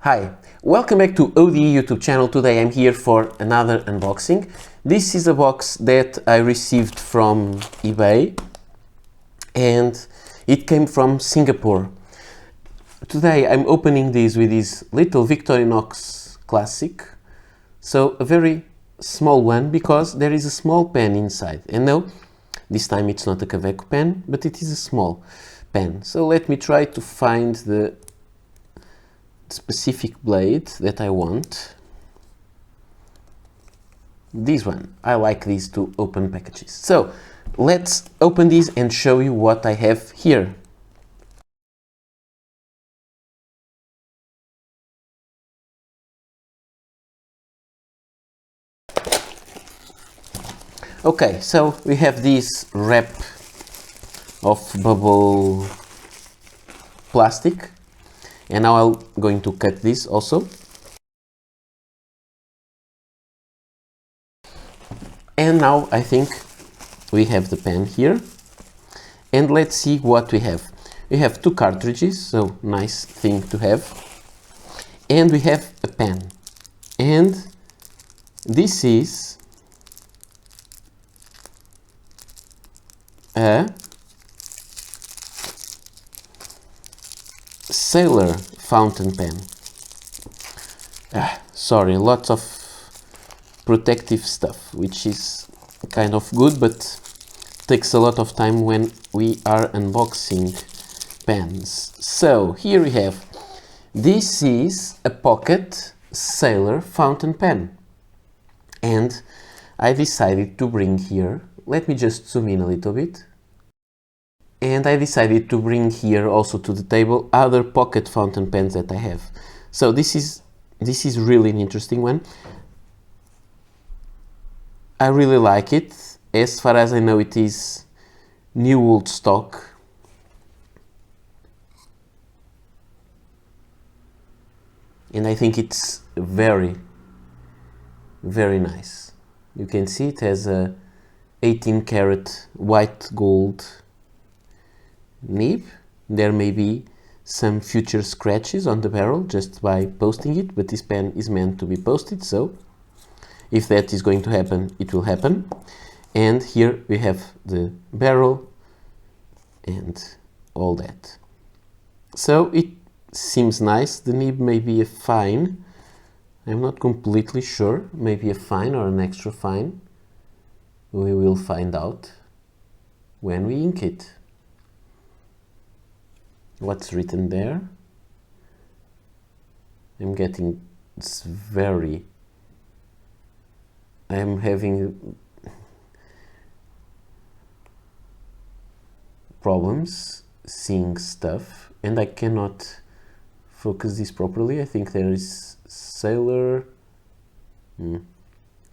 Hi, welcome back to ODE YouTube channel. Today I'm here for another unboxing. This is a box that I received from eBay and it came from Singapore. Today I'm opening this with this little Victorinox Classic. So a very small one because there is a small pen inside. And no, this time it's not a Kaweco pen, but it is a small pen. So let me try to find the specific blade that I want. This one. I like these to open packages. So let's open these and show you what I have here. Okay, so we have this wrap of bubble plastic. And now I'm going to cut this also. And now I think we have the pen here. And let's see what we have. We have two cartridges, so nice thing to have. And we have a pen. And this is a Sailor fountain pen. Sorry, lots of protective stuff, which is kind of good, but takes a lot of time when we are unboxing pens. So here we have, this is a pocket Sailor fountain pen. And I decided to bring here, let me just zoom in a little bit. And I decided to bring here also to the table other pocket fountain pens that I have. So this is really an interesting one. I really like it. As far as I know, it is new old stock. And I think it's very, very nice. You can see it has a 18 karat white gold nib. There may be some future scratches on the barrel just by posting it, but this pen is meant to be posted, so if that is going to happen, it will happen. And here we have the barrel and all that. So it seems nice. The nib may be a fine. I'm not completely sure. Maybe a fine or an extra fine. We will find out when we ink it. What's written there? I'm getting I'm having problems seeing stuff and I cannot focus this properly. I think there is Sailor.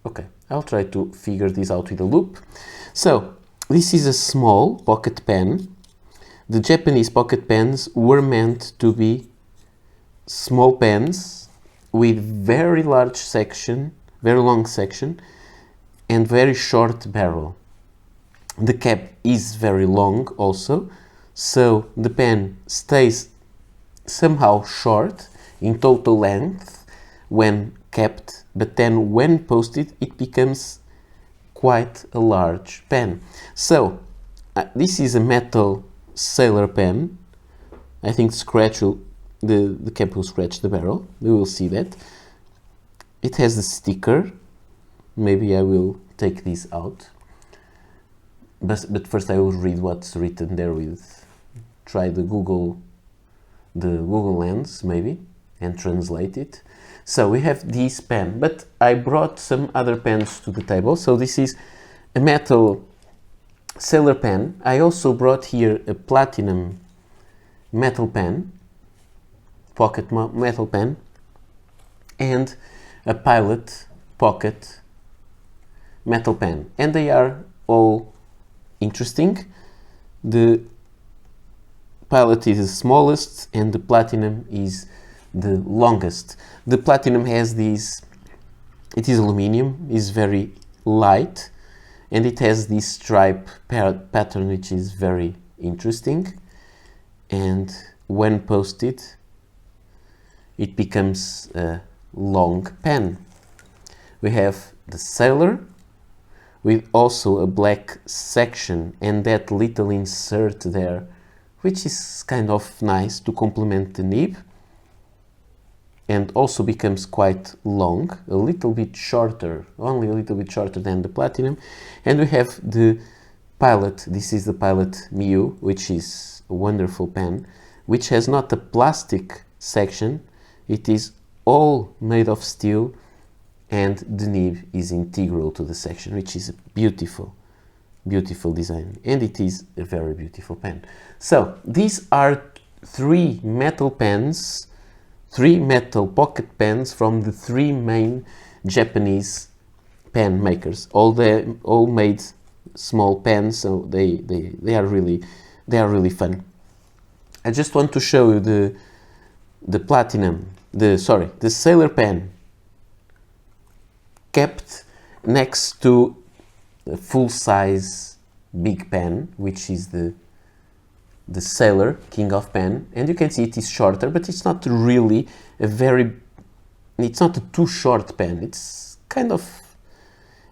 Okay, I'll try to figure this out with a loop. So this is a small pocket pen. The Japanese pocket pens were meant to be small pens with very large section, very long section, and very short barrel. The cap is very long also, so the pen stays somehow short in total length when kept, but then when posted it becomes quite a large pen. So this is a metal Sailor pen. I think the cap will scratch the barrel. We will see that. It has a sticker. Maybe I will take this out. But first I will read what's written there with. Try the Google Lens maybe and translate it. So we have this pen, but I brought some other pens to the table. So this is a metal Sailor pen. I also brought here a platinum metal pen, pocket metal pen, and a Pilot pocket metal pen. And they are all interesting. The Pilot is the smallest and the platinum is the longest. The platinum has these, it is aluminum, is very light, and it has this stripe pattern which is very interesting. And when posted, it becomes a long pen. We have the Sailor with also a black section and that little insert there, which is kind of nice to complement the nib, and also becomes quite long, a little bit shorter, only a little bit shorter than the Platinum. And we have the Pilot. This is the Pilot Miu, which is a wonderful pen, which has not a plastic section. It is all made of steel, and the nib is integral to the section, which is a beautiful, beautiful design, and it is a very beautiful pen. So these are three metal pens, three metal pocket pens from the three main Japanese pen makers. All made small pens, so they are really fun. I just want to show you the Platinum, the Sailor pen kept next to a full-size big pen, which is the Sailor King of Pen, and you can see it is shorter, but it's not really it's not a too short pen. It's kind of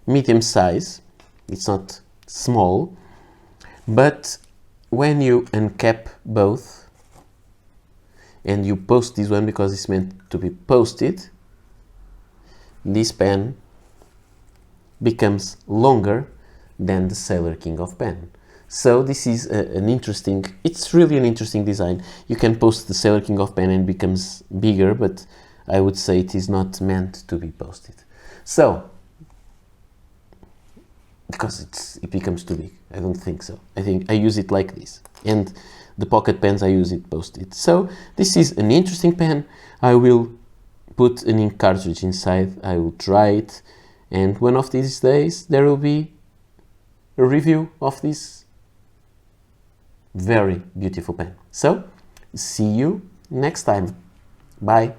medium size. It's not small, but when you uncap both and you post this one because it's meant to be posted, this pen becomes longer than the Sailor King of Pen. So this is it's really an interesting design. You can post the Sailor King of Pen and it becomes bigger, but I would say it is not meant to be posted. So, because it becomes too big. I don't think so. I think I use it like this. And the pocket pens I use it posted. So this is an interesting pen. I will put an ink cartridge inside. I will try it. And one of these days there will be a review of this very beautiful pen. So see you next time. Bye.